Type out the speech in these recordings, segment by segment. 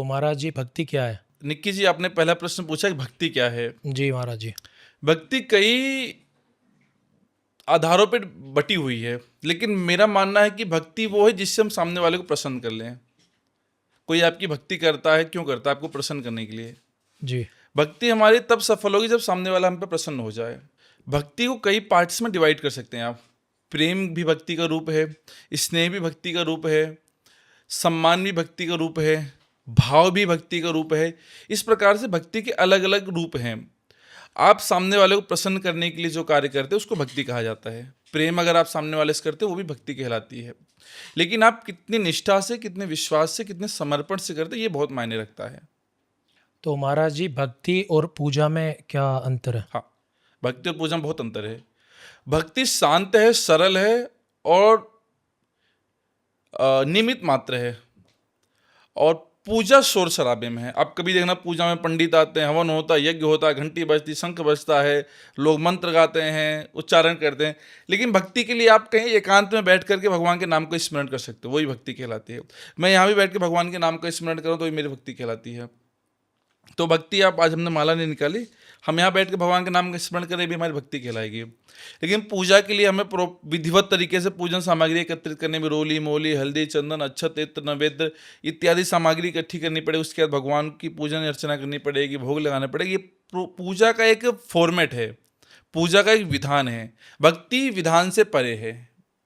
महाराज जी भक्ति क्या है? निक्की जी, आपने पहला प्रश्न पूछा कि भक्ति क्या है। जी महाराज जी। भक्ति कई आधारों पर बटी हुई है, लेकिन मेरा मानना है कि भक्ति वो है जिससे हम सामने वाले को प्रसन्न कर लें। कोई आपकी भक्ति करता है, क्यों करता है? आपको प्रसन्न करने के लिए। जी। भक्ति हमारी तब सफल होगी जब सामने वाला हम पे प्रसन्न हो जाए। भक्ति को कई पार्ट्स में डिवाइड कर सकते हैं आप। प्रेम भी भक्ति का रूप है, स्नेह भी भक्ति का रूप है, सम्मान भी भक्ति का रूप है, भाव भी भक्ति का रूप है। इस प्रकार से भक्ति के अलग अलग रूप हैं। आप सामने वाले को प्रसन्न करने के लिए जो कार्य करते हैं उसको भक्ति कहा जाता है। प्रेम अगर आप सामने वाले से करते हो वो भी भक्ति कहलाती है। लेकिन आप कितनी निष्ठा से, कितने विश्वास से, कितने समर्पण से करते हैं, ये बहुत मायने रखता है। तो महाराज जी भक्ति और पूजा में क्या अंतर है? हाँ, भक्ति और पूजा में बहुत अंतर है। भक्ति शांत है, सरल है और निमित मात्र है। और पूजा शोर शराबे में है। आप कभी देखना, पूजा में पंडित आते हैं, हवन होता है, यज्ञ होता है, घंटी बजती, शंख बजता है, लोग मंत्र गाते हैं, उच्चारण करते हैं। लेकिन भक्ति के लिए आप कहीं एकांत में बैठ करके भगवान के नाम को स्मरण कर सकते हो, वही भक्ति कहलाती है। मैं यहाँ भी बैठ के भगवान के नाम का स्मरण करूँ तो ये मेरी भक्ति कहलाती है। तो भक्ति, आप आज हमने माला नहीं निकाली, हम यहाँ बैठ के भगवान के नाम का स्मरण करें भी हमारी भक्ति कहलाएगी। लेकिन पूजा के लिए हमें विधिवत तरीके से पूजन सामग्री एकत्रित करने में रोली, मोली, हल्दी, चंदन, अक्षत, इत्र, नैवेद्य इत्यादि सामग्री इकट्ठी करनी पड़ेगी। उसके बाद भगवान की पूजन अर्चना करनी पड़ेगी, भोग लगाना पड़ेगा। ये पूजा का एक फॉर्मेट है, पूजा का एक विधान है। भक्ति विधान से परे है,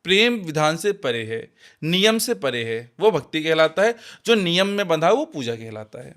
प्रेम विधान से परे है, नियम से परे है, वो भक्ति कहलाता है। जो नियम में बंधा वो पूजा कहलाता है।